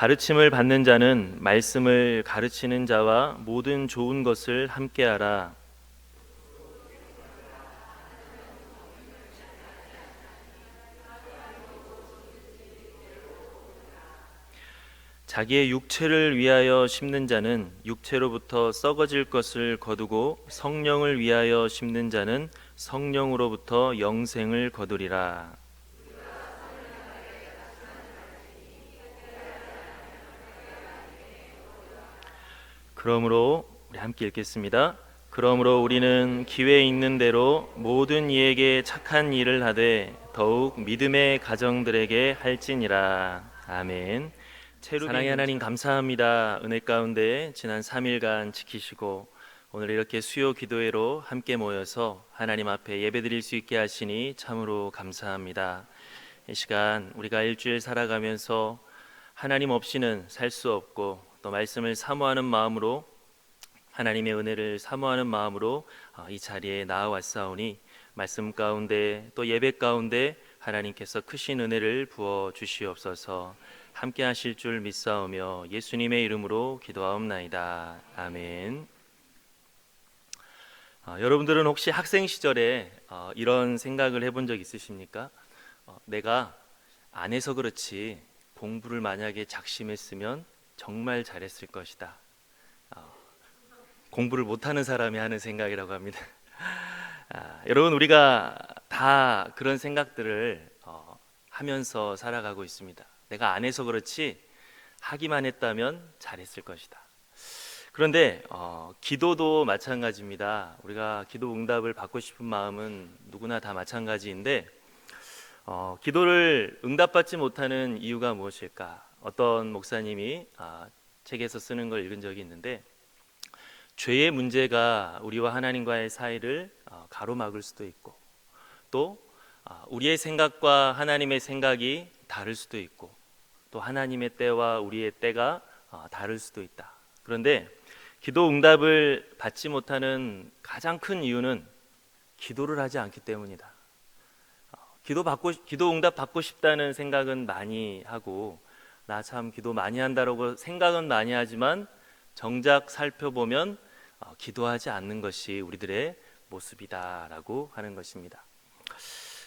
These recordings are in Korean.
가르침을 받는 자는 말씀을 가르치는 자와 모든 좋은 것을 함께하라. 자기의 육체를 위하여 심는 자는 육체로부터 썩어질 것을 거두고 성령을 위하여 심는 자는 성령으로부터 영생을 거두리라. 그러므로 우리 함께 읽겠습니다. 그러므로 우리는 기회 있는 대로 모든 이에게 착한 일을 하되 더욱 믿음의 가정들에게 할지니라. 아멘. 사랑의 하나님 감사합니다. 은혜 가운데 지난 3일간 지키시고 오늘 이렇게 수요 기도회로 함께 모여서 하나님 앞에 예배드릴 수 있게 하시니 참으로 감사합니다. 이 시간 우리가 일주일 살아가면서 하나님 없이는 살 수 없고 또 말씀을 사모하는 마음으로 하나님의 은혜를 사모하는 마음으로 이 자리에 나아왔사오니 말씀 가운데 또 예배 가운데 하나님께서 크신 은혜를 부어 주시옵소서. 함께 하실 줄 믿사오며 예수님의 이름으로 기도하옵나이다. 아멘. 여러분들은 혹시 학생 시절에 이런 생각을 해본 적 있으십니까? 내가 안 해서 그렇지 공부를 만약에 작심했으면 정말 잘했을 것이다. 공부를 못하는 사람이 하는 생각이라고 합니다. 여러분, 우리가 다 그런 생각들을 하면서 살아가고 있습니다. 내가 안 해서 그렇지 하기만 했다면 잘했을 것이다. 그런데 기도도 마찬가지입니다. 우리가 기도 응답을 받고 싶은 마음은 누구나 다 마찬가지인데 기도를 응답받지 못하는 이유가 무엇일까? 어떤 목사님이 책에서 쓰는 걸 읽은 적이 있는데 죄의 문제가 우리와 하나님과의 사이를 가로막을 수도 있고 또 우리의 생각과 하나님의 생각이 다를 수도 있고 또 하나님의 때와 우리의 때가 다를 수도 있다. 그런데 기도 응답을 받지 못하는 가장 큰 이유는 기도를 하지 않기 때문이다. 기도 응답 받고 싶다는 생각은 많이 하고 나 참 기도 많이 한다라고 생각은 많이 하지만 정작 살펴보면 기도하지 않는 것이 우리들의 모습이다라고 하는 것입니다.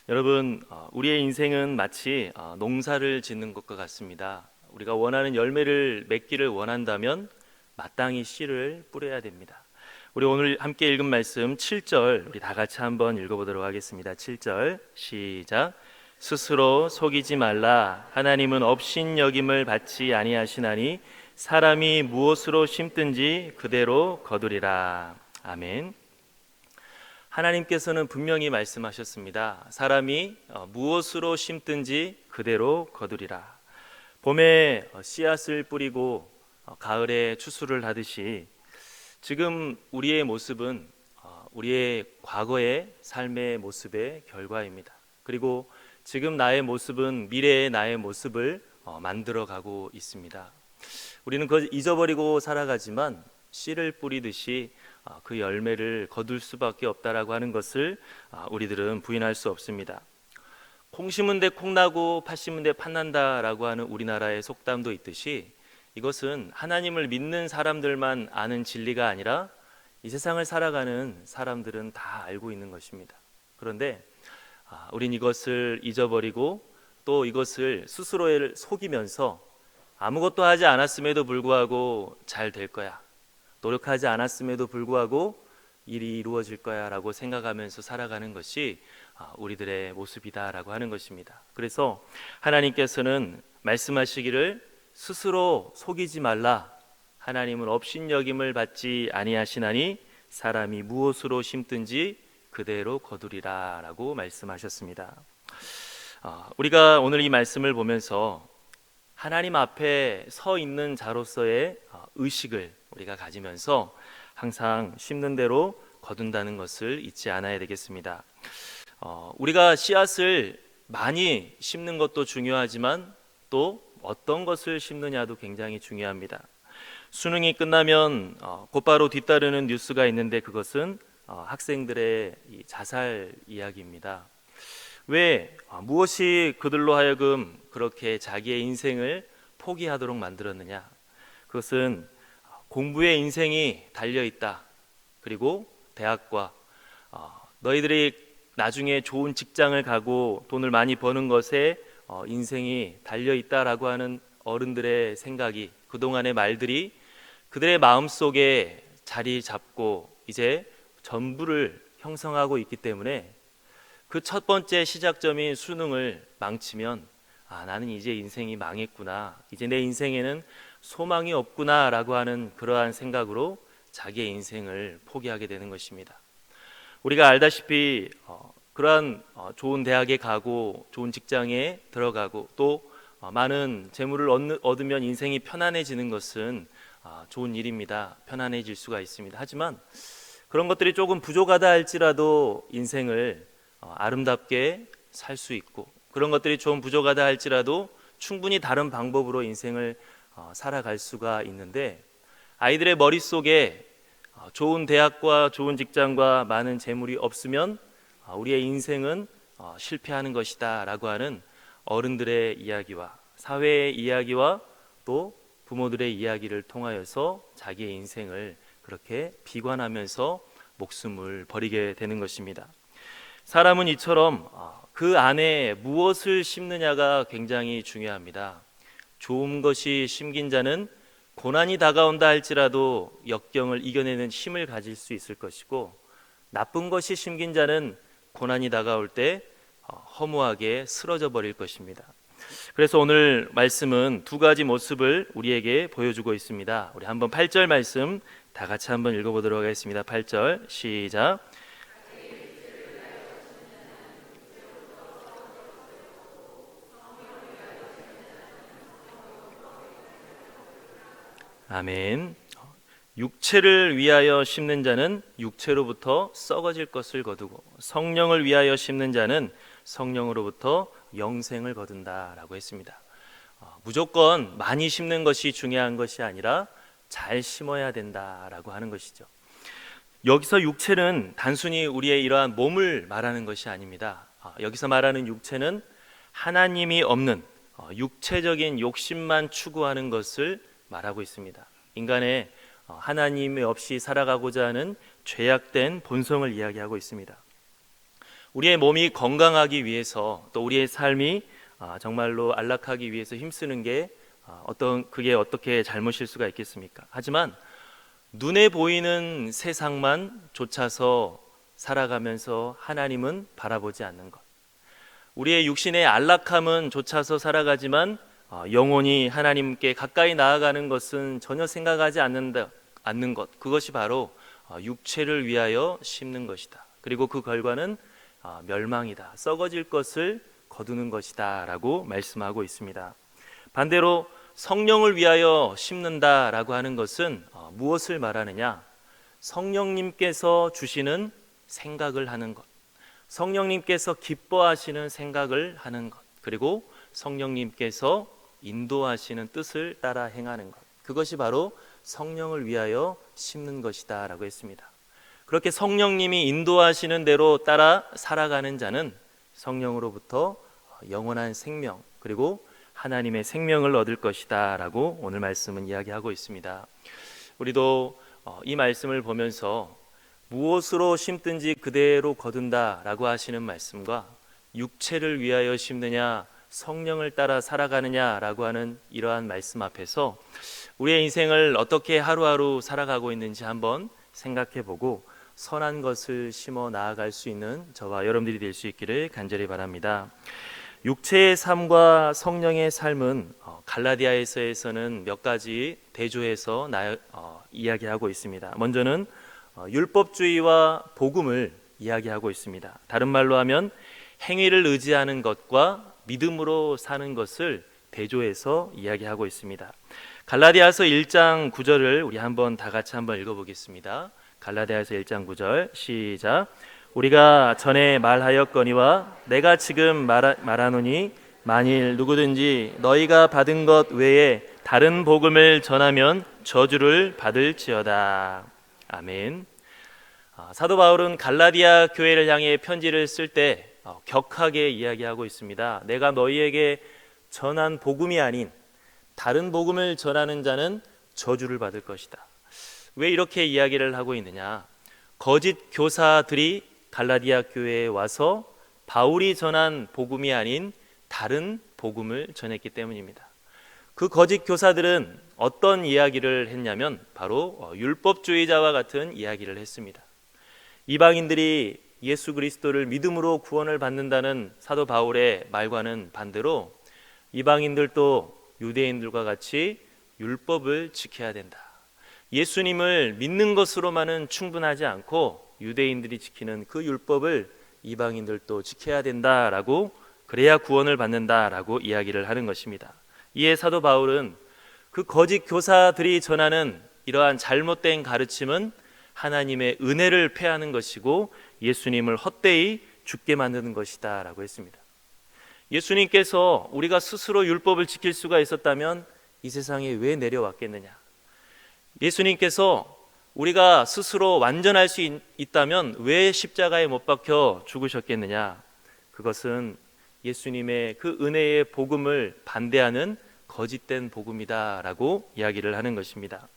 여러분, 우리의 인생은 마치 농사를 짓는 것과 같습니다. 우리가 원하는 열매를 맺기를 원한다면 마땅히 씨를 뿌려야 됩니다. 우리 오늘 함께 읽은 말씀 7절 우리 다 같이 한번 읽어보도록 하겠습니다. 7절 시작. 스스로 속이지 말라. 하나님은 업신여김을 받지 아니하시나니 사람이 무엇으로 심든지 그대로 거두리라. 아멘. 하나님께서는 분명히 말씀하셨습니다. 사람이 무엇으로 심든지 그대로 거두리라. 봄에 씨앗을 뿌리고 가을에 추수를 하듯이 지금 우리의 모습은 우리의 과거의 삶의 모습의 결과입니다. 그리고 지금 나의 모습은 미래의 나의 모습을 만들어가고 있습니다. 우리는 그걸 잊어버리고 살아가지만 씨를 뿌리듯이 그 열매를 거둘 수밖에 없다라고 하는 것을 우리들은 부인할 수 없습니다. 콩 심은 데 콩나고 팥 심은 데 팥난다라고 하는 우리나라의 속담도 있듯이 이것은 하나님을 믿는 사람들만 아는 진리가 아니라 이 세상을 살아가는 사람들은 다 알고 있는 것입니다. 그런데 우린 이것을 잊어버리고 또 이것을 스스로를 속이면서 아무것도 하지 않았음에도 불구하고 잘 될 거야, 노력하지 않았음에도 불구하고 일이 이루어질 거야 라고 생각하면서 살아가는 것이 우리들의 모습이다라고 하는 것입니다. 그래서 하나님께서는 말씀하시기를 스스로 속이지 말라. 하나님은 업신여김을 받지 아니하시나니 사람이 무엇으로 심든지 그대로 거두리라 라고 말씀하셨습니다. 우리가 오늘 이 말씀을 보면서 하나님 앞에 서 있는 자로서의 의식을 우리가 가지면서 항상 심는 대로 거둔다는 것을 잊지 않아야 되겠습니다. 우리가 씨앗을 많이 심는 것도 중요하지만 또 어떤 것을 심느냐도 굉장히 중요합니다. 수능이 끝나면 곧바로 뒤따르는 뉴스가 있는데 그것은 학생들의 자살 이야기입니다. 왜 무엇이 그들로 하여금 그렇게 자기의 인생을 포기하도록 만들었느냐? 그것은 공부에 인생이 달려있다. 그리고 대학과 너희들이 나중에 좋은 직장을 가고 돈을 많이 버는 것에 인생이 달려있다라고 하는 어른들의 생각이, 그동안의 말들이 그들의 마음속에 자리 잡고 이제 전부를 형성하고 있기 때문에 그 첫 번째 시작점인 수능을 망치면 나는 이제 인생이 망했구나, 이제 내 인생에는 소망이 없구나 라고 하는 그러한 생각으로 자기의 인생을 포기하게 되는 것입니다. 우리가 알다시피 그러한 좋은 대학에 가고 좋은 직장에 들어가고 또 많은 재물을 얻으면 인생이 편안해지는 것은 좋은 일입니다. 편안해질 수가 있습니다. 하지만 그런 것들이 조금 부족하다 할지라도 인생을 아름답게 살 수 있고, 그런 것들이 좀 부족하다 할지라도 충분히 다른 방법으로 인생을 살아갈 수가 있는데, 아이들의 머릿속에 좋은 대학과 좋은 직장과 많은 재물이 없으면 우리의 인생은 실패하는 것이다 라고 하는 어른들의 이야기와 사회의 이야기와 또 부모들의 이야기를 통하여서 자기의 인생을 그렇게 비관하면서 목숨을 버리게 되는 것입니다. 사람은 이처럼 그 안에 무엇을 심느냐가 굉장히 중요합니다. 좋은 것이 심긴 자는 고난이 다가온다 할지라도 역경을 이겨내는 힘을 가질 수 있을 것이고, 나쁜 것이 심긴 자는 고난이 다가올 때 허무하게 쓰러져 버릴 것입니다. 그래서 오늘 말씀은 두 가지 모습을 우리에게 보여주고 있습니다. 우리 한번 8절 말씀 다 같이 한번 읽어보도록 하겠습니다. 8절 시작. 아멘. 육체를 위하여 심는 자는 육체로부터 썩어질 것을 거두고 성령을 위하여 심는 자는 성령으로부터 영생을 거둔다라고 했습니다. 무조건 많이 심는 것이 중요한 것이 아니라 잘 심어야 된다라고 하는 것이죠. 여기서 육체는 단순히 우리의 이러한 몸을 말하는 것이 아닙니다. 여기서 말하는 육체는 하나님이 없는 육체적인 욕심만 추구하는 것을 말하고 있습니다. 인간의 하나님이 없이 살아가고자 하는 죄악된 본성을 이야기하고 있습니다. 우리의 몸이 건강하기 위해서 또 우리의 삶이 정말로 안락하기 위해서 힘쓰는 게 그게 어떻게 잘못일 수가 있겠습니까? 하지만 눈에 보이는 세상만 좇아서 살아가면서 하나님은 바라보지 않는 것, 우리의 육신의 안락함은 좇아서 살아가지만 영원히 하나님께 가까이 나아가는 것은 전혀 생각하지 않는 것, 그것이 바로 육체를 위하여 심는 것이다. 그리고 그 결과는 멸망이다, 썩어질 것을 거두는 것이다 라고 말씀하고 있습니다. 반대로 성령을 위하여 심는다라고 하는 것은 무엇을 말하느냐? 성령님께서 주시는 생각을 하는 것, 성령님께서 기뻐하시는 생각을 하는 것, 그리고 성령님께서 인도하시는 뜻을 따라 행하는 것, 그것이 바로 성령을 위하여 심는 것이다 라고 했습니다. 그렇게 성령님이 인도하시는 대로 따라 살아가는 자는 성령으로부터 영원한 생명 그리고 하나님의 생명을 얻을 것이다 라고 오늘 말씀은 이야기하고 있습니다. 우리도 이 말씀을 보면서 무엇으로 심든지 그대로 거둔다 라고 하시는 말씀과 육체를 위하여 심느냐 성령을 따라 살아가느냐라고 하는 이러한 말씀 앞에서 우리의 인생을 어떻게 하루하루 살아가고 있는지 한번 생각해보고 선한 것을 심어 나아갈 수 있는 저와 여러분들이 될 수 있기를 간절히 바랍니다. 육체의 삶과 성령의 삶은 갈라디아서에서는 몇 가지 대조해서 이야기하고 있습니다. 먼저는 율법주의와 복음을 이야기하고 있습니다. 다른 말로 하면 행위를 의지하는 것과 믿음으로 사는 것을 대조해서 이야기하고 있습니다. 갈라디아서 1장 9절을 우리 한번 다 같이 한번 읽어보겠습니다. 갈라디아서 1장 9절 시작. 우리가 전에 말하였거니와 내가 지금 말하노니 만일 누구든지 너희가 받은 것 외에 다른 복음을 전하면 저주를 받을지어다. 아멘. 사도 바울은 갈라디아 교회를 향해 편지를 쓸 때 격하게 이야기하고 있습니다. 내가 너희에게 전한 복음이 아닌 다른 복음을 전하는 자는 저주를 받을 것이다. 왜 이렇게 이야기를 하고 있느냐? 거짓 교사들이 갈라디아 교회에 와서 바울이 전한 복음이 아닌 다른 복음을 전했기 때문입니다. 그 거짓 교사들은 어떤 이야기를 했냐면 바로 율법주의자와 같은 이야기를 했습니다. 이방인들이 예수 그리스도를 믿음으로 구원을 받는다는 사도 바울의 말과는 반대로 이방인들도 유대인들과 같이 율법을 지켜야 된다. 예수님을 믿는 것으로만은 충분하지 않고 유대인들이 지키는 그 율법을 이방인들도 지켜야 된다라고, 그래야 구원을 받는다라고 이야기를 하는 것입니다. 이에 사도 바울은 그 거짓 교사들이 전하는 이러한 잘못된 가르침은 하나님의 은혜를 폐하는 것이고 예수님을 헛되이 죽게 만드는 것이다 라고 했습니다. 예수님께서 우리가 스스로 율법을 지킬 수가 있었다면 이 세상에 왜 내려왔겠느냐? 예수님께서 우리가 스스로 완전할 수 있다면 왜 십자가에 못 박혀 죽으셨겠느냐? 그것은 예수님의 그 은혜의 복음을 반대하는 거짓된 복음이다 라고 이야기를 하는 것입니다.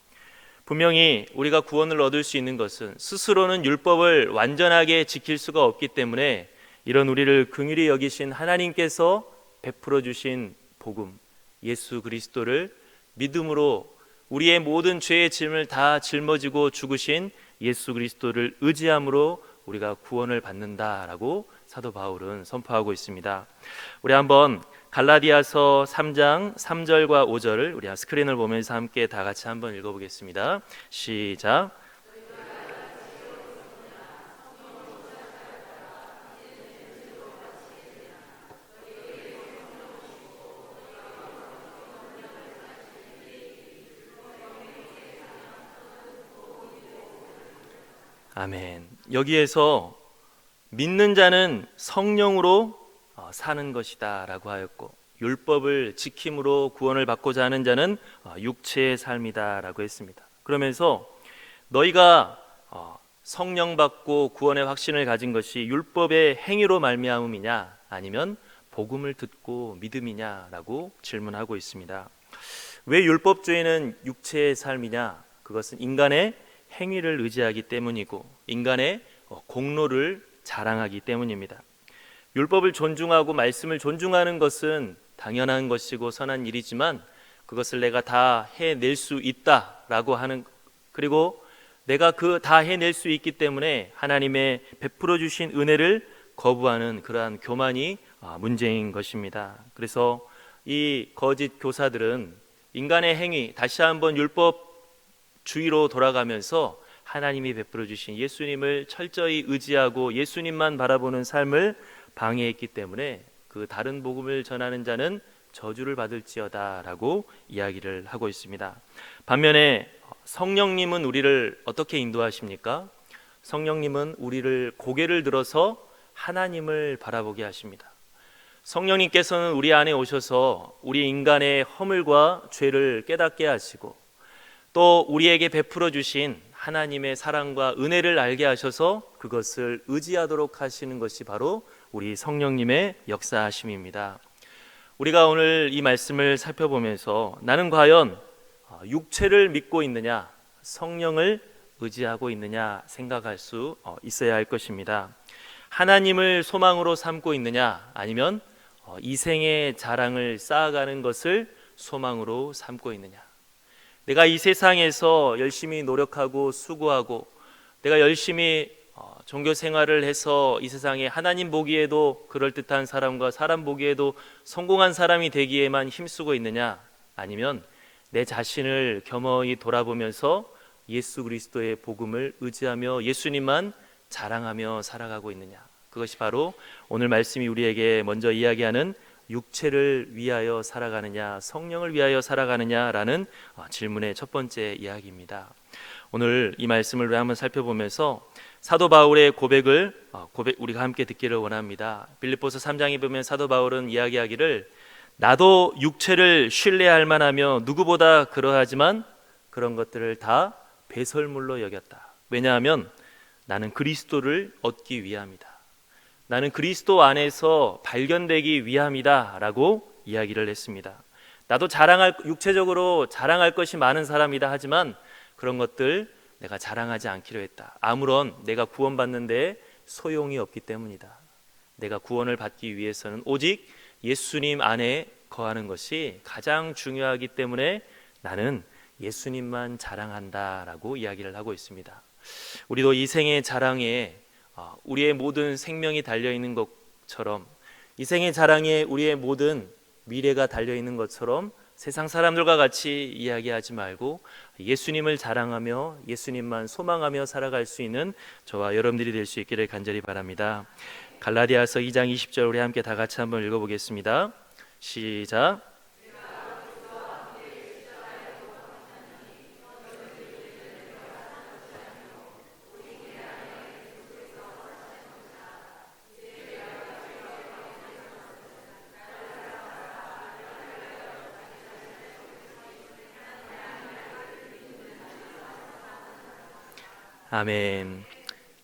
분명히 우리가 구원을 얻을 수 있는 것은 스스로는 율법을 완전하게 지킬 수가 없기 때문에 이런 우리를 긍휼히 여기신 하나님께서 베풀어 주신 복음, 예수 그리스도를 믿음으로 우리의 모든 죄의 짐을 다 짊어지고 죽으신 예수 그리스도를 의지함으로 우리가 구원을 받는다라고 사도 바울은 선포하고 있습니다. 우리 한번 갈라디아서 3장 3절과 5절을 우리 스크린을 보면서 함께 다 같이 한번 읽어보겠습니다. 시작. 아멘. 여기에서 믿는 자는 성령으로 사는 것이다 라고 하였고, 율법을 지킴으로 구원을 받고자 하는 자는 육체의 삶이다 라고 했습니다. 그러면서 너희가 성령 받고 구원의 확신을 가진 것이 율법의 행위로 말미암음이냐 아니면 복음을 듣고 믿음이냐 라고 질문하고 있습니다. 왜 율법주의는 육체의 삶이냐? 그것은 인간의 행위를 의지하기 때문이고 인간의 공로를 자랑하기 때문입니다. 율법을 존중하고 말씀을 존중하는 것은 당연한 것이고 선한 일이지만 그것을 내가 다 해낼 수 있다라고 하는, 그리고 내가 그 다 해낼 수 있기 때문에 하나님의 베풀어 주신 은혜를 거부하는 그러한 교만이 문제인 것입니다. 그래서 이 거짓 교사들은 인간의 행위, 다시 한번 율법주의로 돌아가면서 하나님이 베풀어 주신 예수님을 철저히 의지하고 예수님만 바라보는 삶을 방해했기 때문에 그 다른 복음을 전하는 자는 저주를 받을지어다 라고 이야기를 하고 있습니다. 반면에 성령님은 우리를 어떻게 인도하십니까? 성령님은 우리를 고개를 들어서 하나님을 바라보게 하십니다. 성령님께서는 우리 안에 오셔서 우리 인간의 허물과 죄를 깨닫게 하시고 또 우리에게 베풀어 주신 하나님의 사랑과 은혜를 알게 하셔서 그것을 의지하도록 하시는 것이 바로 우리 성령님의 역사하심입니다. 우리가 오늘 이 말씀을 살펴보면서 나는 과연 육체를 믿고 있느냐, 성령을 의지하고 있느냐 생각할 수 있어야 할 것입니다. 하나님을 소망으로 삼고 있느냐 아니면 이생의 자랑을 쌓아가는 것을 소망으로 삼고 있느냐. 내가 이 세상에서 열심히 노력하고 수고하고 내가 열심히 종교 생활을 해서 이 세상에 하나님 보기에도 그럴듯한 사람과 사람 보기에도 성공한 사람이 되기에만 힘쓰고 있느냐 아니면 내 자신을 겸허히 돌아보면서 예수 그리스도의 복음을 의지하며 예수님만 자랑하며 살아가고 있느냐. 그것이 바로 오늘 말씀이 우리에게 먼저 이야기하는 육체를 위하여 살아가느냐 성령을 위하여 살아가느냐라는 질문의 첫 번째 이야기입니다. 오늘 이 말씀을 한번 살펴보면서 사도 바울의 고백을 우리가 함께 듣기를 원합니다. 빌립보서 3장에 보면 사도 바울은 이야기하기를 나도 육체를 신뢰할 만하며 누구보다 그러하지만 그런 것들을 다 배설물로 여겼다. 왜냐하면 나는 그리스도를 얻기 위함이다. 나는 그리스도 안에서 발견되기 위함이다 라고 이야기를 했습니다. 나도 육체적으로 자랑할 것이 많은 사람이다 하지만 그런 것들 내가 자랑하지 않기로 했다. 아무런 내가 구원받는데 소용이 없기 때문이다. 내가 구원을 받기 위해서는 오직 예수님 안에 거하는 것이 가장 중요하기 때문에 나는 예수님만 자랑한다라고 이야기를 하고 있습니다. 우리도 이 생의 자랑에 우리의 모든 생명이 달려있는 것처럼, 이 생의 자랑에 우리의 모든 미래가 달려있는 것처럼 세상 사람들과 같이 이야기하지 말고 예수님을 자랑하며 예수님만 소망하며 살아갈 수 있는 저와 여러분들이 될 수 있기를 간절히 바랍니다. 갈라디아서 2장 20절 우리 함께 다 같이 한번 읽어보겠습니다. 시작. 아멘.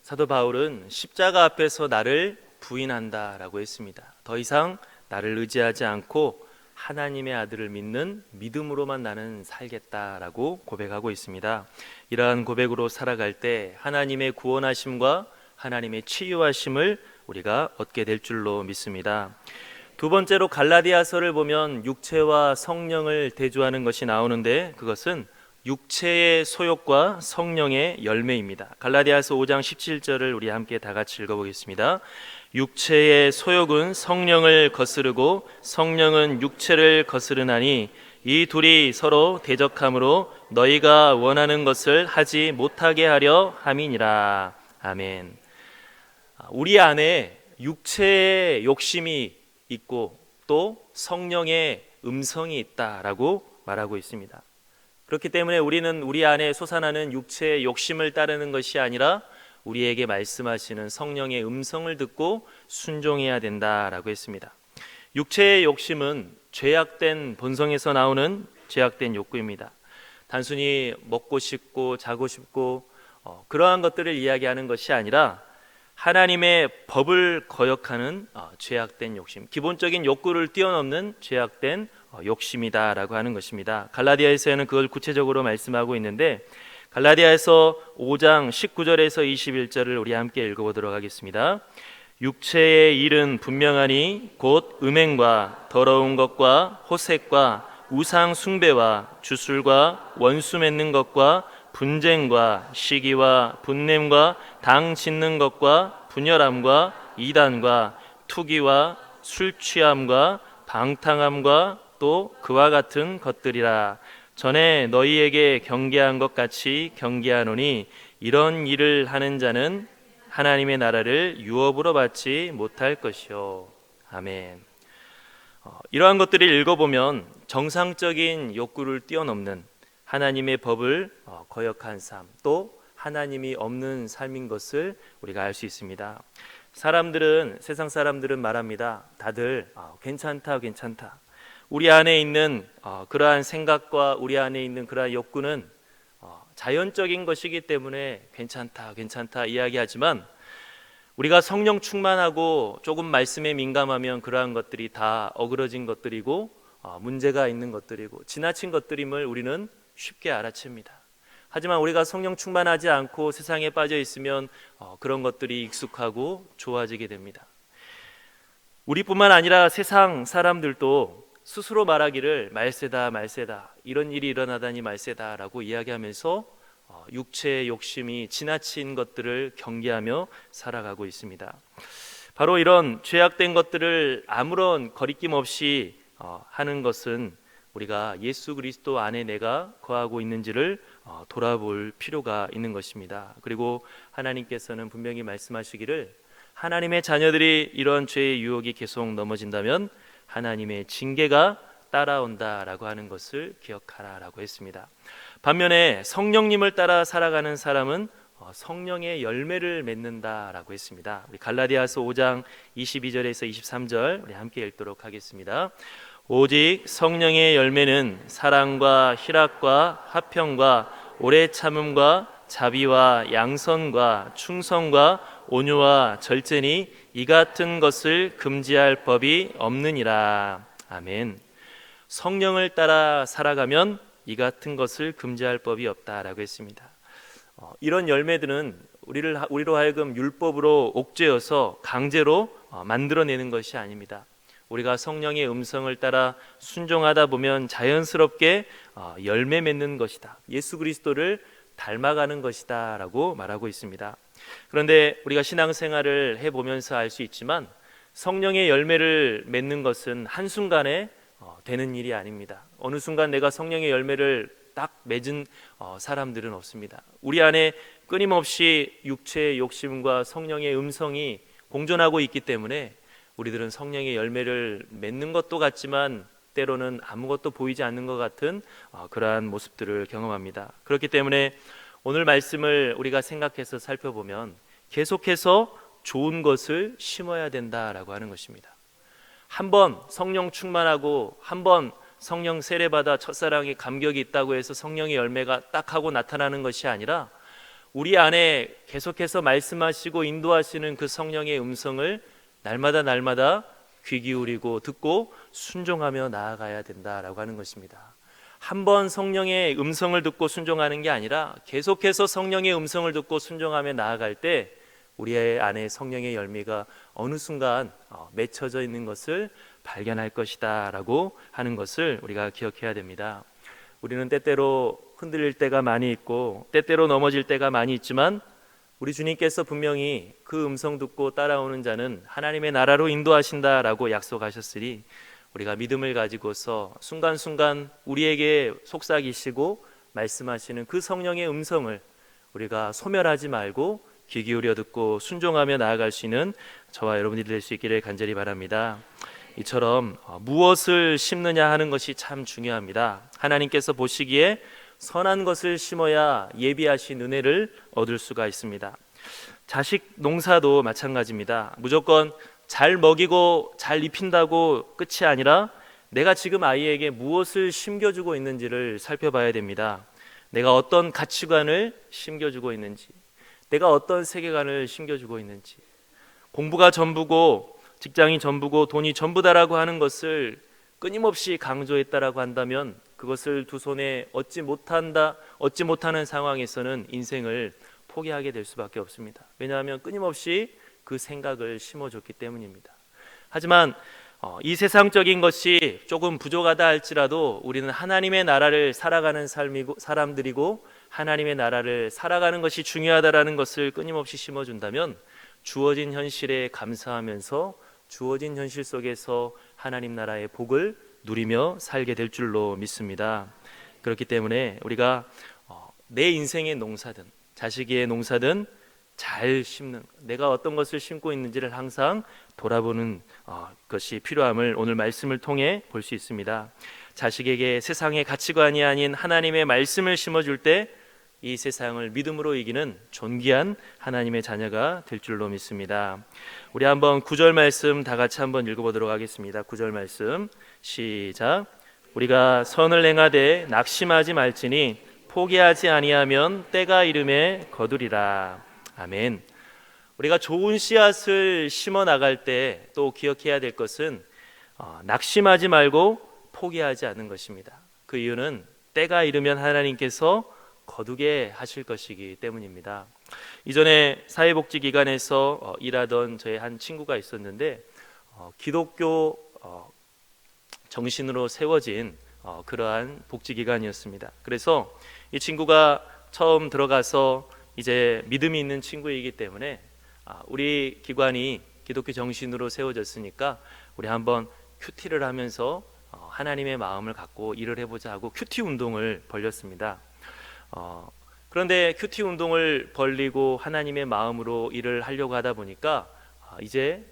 사도 바울은 십자가 앞에서 나를 부인한다라고 했습니다. 더 이상 나를 의지하지 않고 하나님의 아들을 믿는 믿음으로만 나는 살겠다라고 고백하고 있습니다. 이러한 고백으로 살아갈 때 하나님의 구원하심과 하나님의 치유하심을 우리가 얻게 될 줄로 믿습니다. 두 번째로 갈라디아서를 보면 육체와 성령을 대조하는 것이 나오는데 그것은 육체의 소욕과 성령의 열매입니다. 갈라디아서 5장 17절을 우리 함께 다 같이 읽어보겠습니다. 육체의 소욕은 성령을 거스르고 성령은 육체를 거스르나니 이 둘이 서로 대적함으로 너희가 원하는 것을 하지 못하게 하려 함이니라. 아멘. 우리 안에 육체의 욕심이 있고 또 성령의 음성이 있다라고 말하고 있습니다. 그렇기 때문에 우리는 우리 안에 솟아나는 육체의 욕심을 따르는 것이 아니라 우리에게 말씀하시는 성령의 음성을 듣고 순종해야 된다라고 했습니다. 육체의 욕심은 죄악된 본성에서 나오는 죄악된 욕구입니다. 단순히 먹고 싶고 자고 싶고 그러한 것들을 이야기하는 것이 아니라 하나님의 법을 거역하는 죄악된 욕심, 기본적인 욕구를 뛰어넘는 죄악된 욕심이다라고 하는 것입니다. 갈라디아에서는 그걸 구체적으로 말씀하고 있는데 갈라디아에서 5장 19절에서 21절을 우리 함께 읽어보도록 하겠습니다. 육체의 일은 분명하니 곧 음행과 더러운 것과 호색과 우상 숭배와 주술과 원수 맺는 것과 분쟁과 시기와 분냄과 당 짓는 것과 분열함과 이단과 투기와 술 취함과 방탕함과 또 그와 같은 것들이라. 전에 너희에게 경계한 것 같이 경계하노니 이런 일을 하는 자는 하나님의 나라를 유업으로 받지 못할 것이요. 아멘. 이러한 것들을 읽어보면 정상적인 욕구를 뛰어넘는 하나님의 법을 거역한 삶, 또 하나님이 없는 삶인 것을 우리가 알 수 있습니다. 세상 사람들은 말합니다. 다들 괜찮다. 우리 안에 있는 그러한 생각과 우리 안에 있는 그러한 욕구는 자연적인 것이기 때문에 괜찮다 이야기하지만 우리가 성령 충만하고 조금 말씀에 민감하면 그러한 것들이 다 어그러진 것들이고 문제가 있는 것들이고 지나친 것들임을 우리는 쉽게 알아챕니다. 하지만 우리가 성령 충만하지 않고 세상에 빠져 있으면 그런 것들이 익숙하고 좋아지게 됩니다. 우리뿐만 아니라 세상 사람들도 스스로 말하기를 말세다 이런 일이 일어나다니 말세다라고 이야기하면서 육체의 욕심이 지나친 것들을 경계하며 살아가고 있습니다. 바로 이런 죄악된 것들을 아무런 거리낌 없이 하는 것은 우리가 예수 그리스도 안에 내가 거하고 있는지를 돌아볼 필요가 있는 것입니다. 그리고 하나님께서는 분명히 말씀하시기를 하나님의 자녀들이 이런 죄의 유혹이 계속 넘어진다면 하나님의 징계가 따라온다라고 하는 것을 기억하라라고 했습니다. 반면에 성령님을 따라 살아가는 사람은 성령의 열매를 맺는다라고 했습니다. 우리 갈라디아서 5장 22절에서 23절 우리 함께 읽도록 하겠습니다. 오직 성령의 열매는 사랑과 희락과 화평과 오래 참음과 자비와 양선과 충성과 온유와 절제니 이 같은 것을 금지할 법이 없느니라. 아멘. 성령을 따라 살아가면 이 같은 것을 금지할 법이 없다라고 했습니다. 이런 열매들은 우리로 하여금 율법으로 옥죄어서 강제로 만들어내는 것이 아닙니다. 우리가 성령의 음성을 따라 순종하다 보면 자연스럽게 열매 맺는 것이다. 예수 그리스도를 닮아가는 것이다 라고 말하고 있습니다. 그런데 우리가 신앙생활을 해보면서 알 수 있지만 성령의 열매를 맺는 것은 한순간에 되는 일이 아닙니다. 어느 순간 내가 성령의 열매를 딱 맺은 사람들은 없습니다. 우리 안에 끊임없이 육체의 욕심과 성령의 음성이 공존하고 있기 때문에 우리들은 성령의 열매를 맺는 것도 같지만 때로는 아무것도 보이지 않는 것 같은 그러한 모습들을 경험합니다. 그렇기 때문에 오늘 말씀을 우리가 생각해서 살펴보면 계속해서 좋은 것을 심어야 된다라고 하는 것입니다. 한번 성령 충만하고 한번 성령 세례받아 첫사랑의 감격이 있다고 해서 성령의 열매가 딱 하고 나타나는 것이 아니라 우리 안에 계속해서 말씀하시고 인도하시는 그 성령의 음성을 날마다 귀 기울이고 듣고 순종하며 나아가야 된다라고 하는 것입니다. 한번 성령의 음성을 듣고 순종하는 게 아니라 계속해서 성령의 음성을 듣고 순종하며 나아갈 때 우리 안에 성령의 열매가 어느 순간 맺혀져 있는 것을 발견할 것이다 라고 하는 것을 우리가 기억해야 됩니다. 우리는 때때로 흔들릴 때가 많이 있고 때때로 넘어질 때가 많이 있지만 우리 주님께서 분명히 그 음성 듣고 따라오는 자는 하나님의 나라로 인도하신다라고 약속하셨으니 우리가 믿음을 가지고서 순간순간 우리에게 속삭이시고 말씀하시는 그 성령의 음성을 우리가 소멸하지 말고 귀 기울여 듣고 순종하며 나아갈 수 있는 저와 여러분들이 될 수 있기를 간절히 바랍니다. 이처럼 무엇을 심느냐 하는 것이 참 중요합니다. 하나님께서 보시기에 선한 것을 심어야 예비하신 은혜를 얻을 수가 있습니다. 자식 농사도 마찬가지입니다. 무조건 잘 먹이고 잘 입힌다고 끝이 아니라 내가 지금 아이에게 무엇을 심겨주고 있는지를 살펴봐야 됩니다. 내가 어떤 가치관을 심겨주고 있는지, 내가 어떤 세계관을 심겨주고 있는지, 공부가 전부고 직장이 전부고 돈이 전부다라고 하는 것을 끊임없이 강조했다라고 한다면 그것을 두 손에 얻지 못하는 상황에서는 인생을 포기하게 될 수밖에 없습니다. 왜냐하면 끊임없이 그 생각을 심어줬기 때문입니다. 하지만 이 세상적인 것이 조금 부족하다 할지라도 우리는 하나님의 나라를 살아가는 사람들이고 하나님의 나라를 살아가는 것이 중요하다라는 것을 끊임없이 심어준다면 주어진 현실에 감사하면서 주어진 현실 속에서 하나님 나라의 복을 누리며 살게 될 줄로 믿습니다. 그렇기 때문에 우리가 내 인생의 농사든 자식의 농사든 잘 심는, 내가 어떤 것을 심고 있는지를 항상 돌아보는 것이 필요함을 오늘 말씀을 통해 볼 수 있습니다. 자식에게 세상의 가치관이 아닌 하나님의 말씀을 심어줄 때 이 세상을 믿음으로 이기는 존귀한 하나님의 자녀가 될 줄로 믿습니다. 우리 한번 9절 말씀 다 같이 한번 읽어보도록 하겠습니다. 9절 말씀 시작. 우리가 선을 행하되 낙심하지 말지니 포기하지 아니하면 때가 이름에 거두리라. 아멘. 우리가 좋은 씨앗을 심어 나갈 때 또 기억해야 될 것은 낙심하지 말고 포기하지 않는 것입니다. 그 이유는 때가 이르면 하나님께서 거두게 하실 것이기 때문입니다. 이전에 사회복지기관에서 일하던 저의 한 친구가 있었는데 기독교 정신으로 세워진 그러한 복지기관이었습니다. 그래서 이 친구가 처음 들어가서 이제 믿음이 있는 친구이기 때문에 우리 기관이 기독교 정신으로 세워졌으니까 우리 한번 큐티를 하면서 하나님의 마음을 갖고 일을 해보자 하고 큐티 운동을 벌였습니다. 그런데 큐티 운동을 벌리고 하나님의 마음으로 일을 하려고 하다 보니까 이제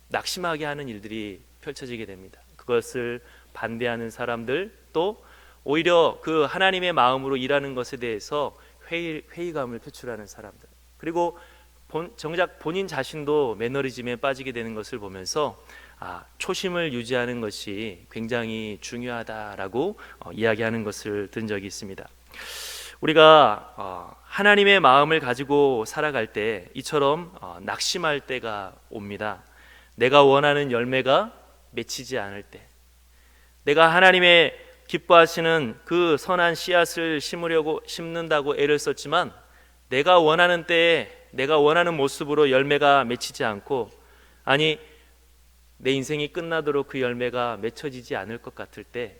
낙심하게 하는 일들이 펼쳐지게 됩니다. 그것을 반대하는 사람들, 또 오히려 그 하나님의 마음으로 일하는 것에 대해서 회의감을 표출하는 사람들, 그리고 정작 본인 자신도 매너리즘에 빠지게 되는 것을 보면서 초심을 유지하는 것이 굉장히 중요하다라고 이야기하는 것을 든 적이 있습니다. 우리가 하나님의 마음을 가지고 살아갈 때 이처럼 낙심할 때가 옵니다. 내가 원하는 열매가 맺히지 않을 때, 내가 하나님의 기뻐하시는 그 선한 씨앗을 심는다고 애를 썼지만 내가 원하는 때에 내가 원하는 모습으로 열매가 맺히지 않고, 아니 내 인생이 끝나도록 그 열매가 맺혀지지 않을 것 같을 때,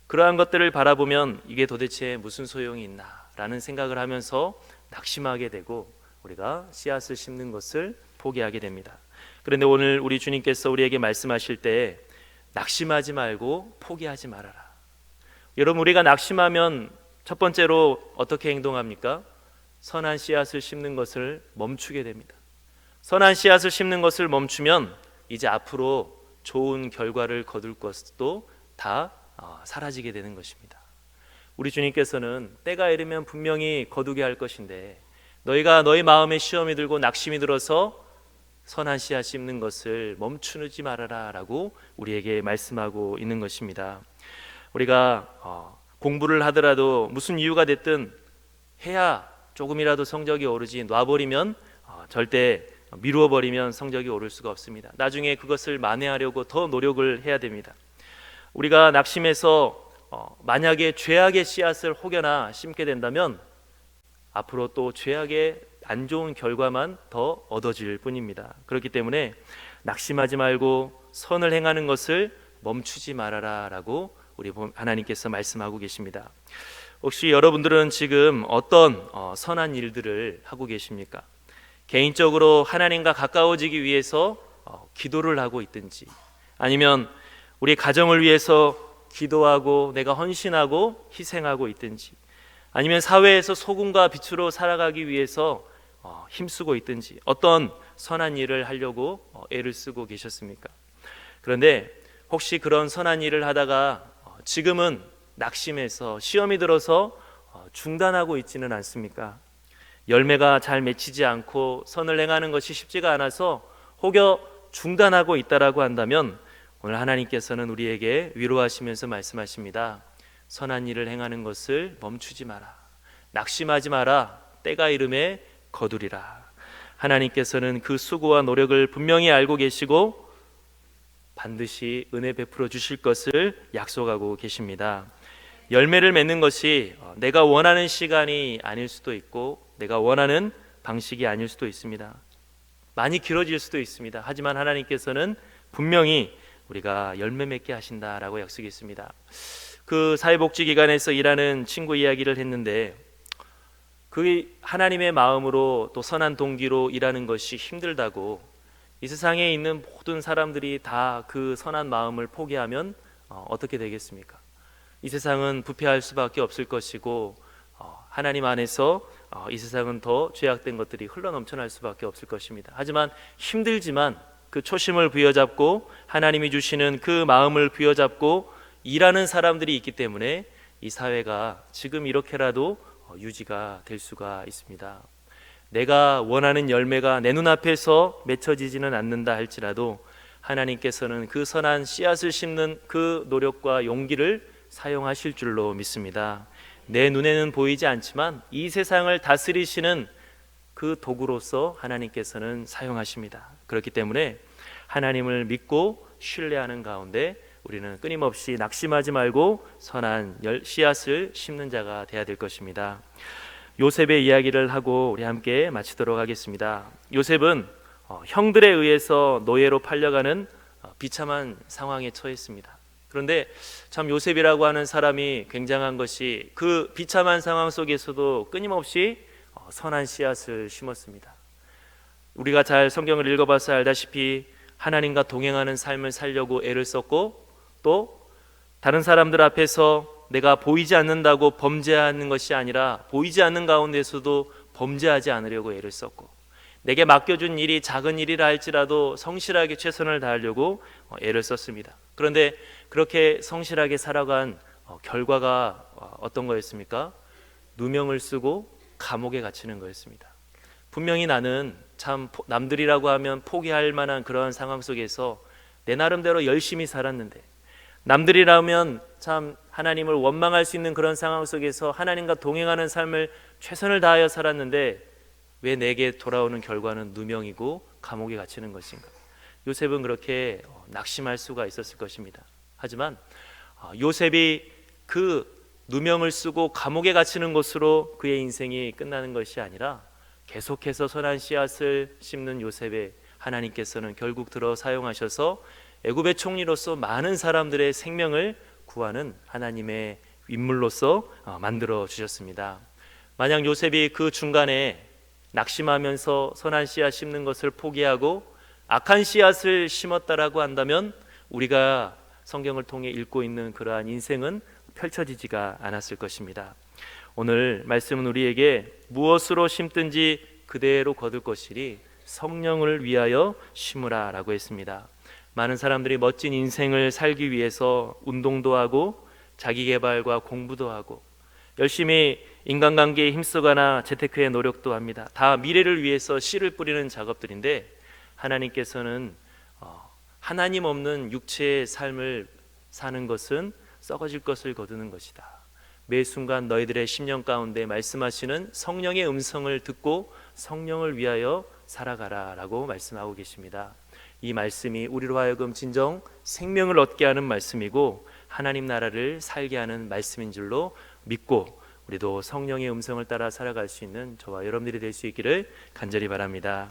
그러한 것들을 바라보면 이게 도대체 무슨 소용이 있나 라는 생각을 하면서 낙심하게 되고 우리가 씨앗을 심는 것을 포기하게 됩니다. 그런데 오늘 우리 주님께서 우리에게 말씀하실 때 낙심하지 말고 포기하지 말아라. 여러분, 우리가 낙심하면 첫 번째로 어떻게 행동합니까? 선한 씨앗을 심는 것을 멈추게 됩니다. 선한 씨앗을 심는 것을 멈추면 이제 앞으로 좋은 결과를 거둘 것도 다 사라지게 되는 것입니다. 우리 주님께서는 때가 이르면 분명히 거두게 할 것인데 너희가 너희 마음에 시험이 들고 낙심이 들어서 선한 씨앗 심는 것을 멈추지 말아라 라고 우리에게 말씀하고 있는 것입니다. 우리가 공부를 하더라도 무슨 이유가 됐든 해야 조금이라도 성적이 오르지, 놔버리면 절대 미루어버리면 성적이 오를 수가 없습니다. 나중에 그것을 만회하려고 더 노력을 해야 됩니다. 우리가 낙심해서 만약에 죄악의 씨앗을 혹여나 심게 된다면 앞으로 또 죄악의 안 좋은 결과만 더 얻어질 뿐입니다. 그렇기 때문에 낙심하지 말고 선을 행하는 것을 멈추지 말아라 라고 우리 하나님께서 말씀하고 계십니다. 혹시 여러분들은 지금 어떤 선한 일들을 하고 계십니까? 개인적으로 하나님과 가까워지기 위해서 기도를 하고 있든지, 아니면 우리 가정을 위해서 기도하고 내가 헌신하고 희생하고 있든지, 아니면 사회에서 소금과 빛으로 살아가기 위해서 힘쓰고 있든지 어떤 선한 일을 하려고 애를 쓰고 계셨습니까? 그런데 혹시 그런 선한 일을 하다가 지금은 낙심해서 시험이 들어서 중단하고 있지는 않습니까? 열매가 잘 맺히지 않고 선을 행하는 것이 쉽지가 않아서 혹여 중단하고 있다라고 한다면 오늘 하나님께서는 우리에게 위로하시면서 말씀하십니다. 선한 일을 행하는 것을 멈추지 마라. 낙심하지 마라. 때가 이름에 거두리라. 하나님께서는 그 수고와 노력을 분명히 알고 계시고 반드시 은혜 베풀어 주실 것을 약속하고 계십니다. 열매를 맺는 것이 내가 원하는 시간이 아닐 수도 있고 내가 원하는 방식이 아닐 수도 있습니다. 많이 길어질 수도 있습니다. 하지만 하나님께서는 분명히 우리가 열매 맺게 하신다라고 약속했습니다. 그 사회복지기관에서 일하는 친구 이야기를 했는데 그 하나님의 마음으로 또 선한 동기로 일하는 것이 힘들다고, 이 세상에 있는 모든 사람들이 다 그 선한 마음을 포기하면 어떻게 되겠습니까? 이 세상은 부패할 수밖에 없을 것이고 하나님 안에서 이 세상은 더 죄악된 것들이 흘러넘쳐날 수밖에 없을 것입니다. 하지만 힘들지만 그 초심을 부여잡고 하나님이 주시는 그 마음을 부여잡고 일하는 사람들이 있기 때문에 이 사회가 지금 이렇게라도 유지가 될 수가 있습니다. 내가 원하는 열매가 내 눈앞에서 맺혀지지는 않는다 할지라도 하나님께서는 그 선한 씨앗을 심는 그 노력과 용기를 사용하실 줄로 믿습니다. 내 눈에는 보이지 않지만 이 세상을 다스리시는 그 도구로서 하나님께서는 사용하십니다. 그렇기 때문에 하나님을 믿고 신뢰하는 가운데 우리는 끊임없이 낙심하지 말고 선한 씨앗을 심는 자가 되어야 될 것입니다. 요셉의 이야기를 하고 우리 함께 마치도록 하겠습니다. 요셉은 형들에 의해서 노예로 팔려가는 비참한 상황에 처했습니다. 그런데 참 요셉이라고 하는 사람이 굉장한 것이 그 비참한 상황 속에서도 끊임없이 선한 씨앗을 심었습니다. 우리가 잘 성경을 읽어봐서 알다시피 하나님과 동행하는 삶을 살려고 애를 썼고, 또 다른 사람들 앞에서 내가 보이지 않는다고 범죄하는 것이 아니라 보이지 않는 가운데서도 범죄하지 않으려고 애를 썼고, 내게 맡겨준 일이 작은 일이라 할지라도 성실하게 최선을 다하려고 애를 썼습니다. 그런데 그렇게 성실하게 살아간 결과가 어떤 거였습니까? 누명을 쓰고 감옥에 갇히는 거였습니다. 분명히 나는 참 남들이라고 하면 포기할 만한 그런 상황 속에서 내 나름대로 열심히 살았는데, 남들이라면 참 하나님을 원망할 수 있는 그런 상황 속에서 하나님과 동행하는 삶을 최선을 다하여 살았는데 왜 내게 돌아오는 결과는 누명이고 감옥에 갇히는 것인가? 요셉은 그렇게 낙심할 수가 있었을 것입니다. 하지만 요셉이 그 누명을 쓰고 감옥에 갇히는 것으로 그의 인생이 끝나는 것이 아니라 계속해서 선한 씨앗을 심는 요셉에 하나님께서는 결국 들어 사용하셔서 애굽의 총리로서 많은 사람들의 생명을 구하는 하나님의 인물로서 만들어 주셨습니다. 만약 요셉이 그 중간에 낙심하면서 선한 씨앗 심는 것을 포기하고 악한 씨앗을 심었다라고 한다면 우리가 성경을 통해 읽고 있는 그러한 인생은 펼쳐지지가 않았을 것입니다. 오늘 말씀은 우리에게 무엇으로 심든지 그대로 거둘 것이니 성령을 위하여 심으라 라고 했습니다. 많은 사람들이 멋진 인생을 살기 위해서 운동도 하고 자기개발과 공부도 하고 열심히 인간관계에 힘쓰거나 재테크에 노력도 합니다. 다 미래를 위해서 씨를 뿌리는 작업들인데 하나님께서는 하나님 없는 육체의 삶을 사는 것은 썩어질 것을 거두는 것이다. 매 순간 너희들의 심령 가운데 말씀하시는 성령의 음성을 듣고 성령을 위하여 살아가라 라고 말씀하고 계십니다. 이 말씀이 우리로 하여금 진정 생명을 얻게 하는 말씀이고 하나님 나라를 살게 하는 말씀인 줄로 믿고 우리도 성령의 음성을 따라 살아갈 수 있는 저와 여러분들이 될 수 있기를 간절히 바랍니다.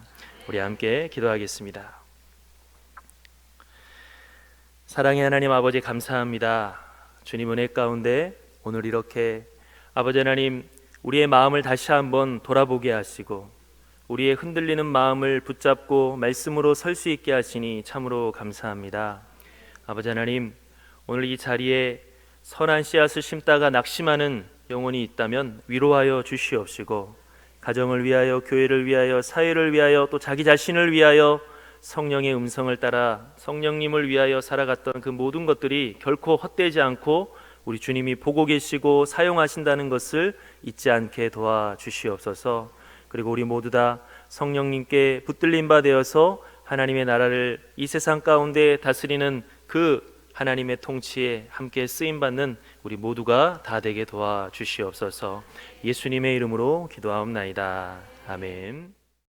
우리 함께 기도하겠습니다. 사랑의 하나님 아버지 감사합니다. 주님 은혜 가운데 오늘 이렇게 아버지 하나님 우리의 마음을 다시 한번 돌아보게 하시고 우리의 흔들리는 마음을 붙잡고 말씀으로 설 수 있게 하시니 참으로 감사합니다. 아버지 하나님 오늘 이 자리에 선한 씨앗을 심다가 낙심하는 영혼이 있다면 위로하여 주시옵시고 가정을 위하여 교회를 위하여 사회를 위하여 또 자기 자신을 위하여 성령의 음성을 따라 성령님을 위하여 살아갔던 그 모든 것들이 결코 헛되지 않고 우리 주님이 보고 계시고 사용하신다는 것을 잊지 않게 도와주시옵소서. 그리고 우리 모두 다 성령님께 붙들린 바 되어서 하나님의 나라를 이 세상 가운데 다스리는 그 하나님의 통치에 함께 쓰임받는 우리 모두가 다 되게 도와주시옵소서. 예수님의 이름으로 기도하옵나이다. 아멘.